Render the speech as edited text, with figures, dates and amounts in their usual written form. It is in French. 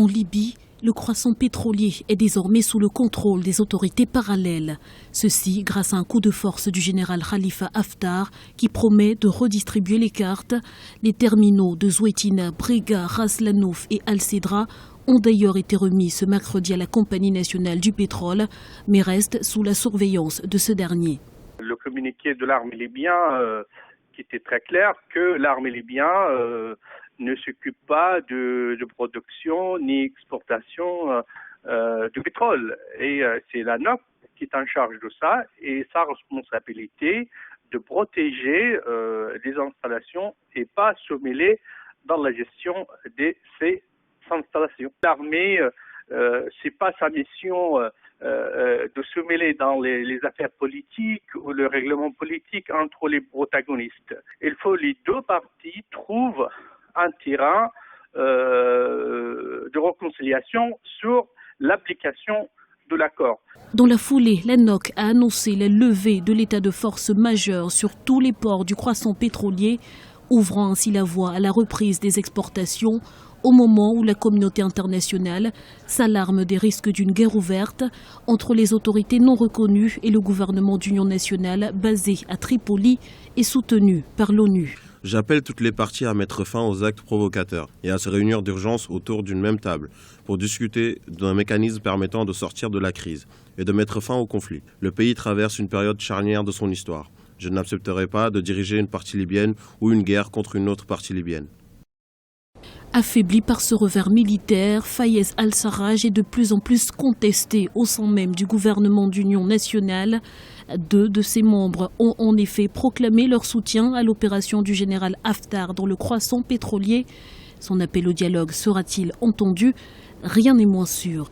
En Libye, le croissant pétrolier est désormais sous le contrôle des autorités parallèles. Ceci grâce à un coup de force du général Khalifa Haftar qui promet de redistribuer les cartes. Les terminaux de Zouétina, Brega, Ras Lanouf et Al-Sedra ont d'ailleurs été remis ce mercredi à la Compagnie nationale du pétrole, mais restent sous la surveillance de ce dernier. Le communiqué de l'armée libyenne qui était très clair que l'armée libyenne ne s'occupe pas de production ni exportation de pétrole. Et c'est la NOC qui est en charge de ça et sa responsabilité de protéger les installations et pas se mêler dans la gestion de ces installations. L'armée, c'est pas sa mission de se mêler dans les affaires politiques ou le règlement politique entre les protagonistes. Il faut que les deux parties trouvent un terrain de réconciliation sur l'application de l'accord. Dans la foulée, la NOC a annoncé la levée de l'état de force majeur sur tous les ports du croissant pétrolier, ouvrant ainsi la voie à la reprise des exportations au moment où la communauté internationale s'alarme des risques d'une guerre ouverte entre les autorités non reconnues et le gouvernement d'union nationale basé à Tripoli et soutenu par l'ONU. J'appelle toutes les parties à mettre fin aux actes provocateurs et à se réunir d'urgence autour d'une même table pour discuter d'un mécanisme permettant de sortir de la crise et de mettre fin au conflit. Le pays traverse une période charnière de son histoire. Je n'accepterai pas de diriger une partie libyenne ou une guerre contre une autre partie libyenne. Affaibli par ce revers militaire, Fayez al-Sarraj est de plus en plus contesté au sein même du gouvernement d'union nationale. 2 de ses membres ont en effet proclamé leur soutien à l'opération du général Haftar dans le croissant pétrolier. Son appel au dialogue sera-t-il entendu? Rien n'est moins sûr.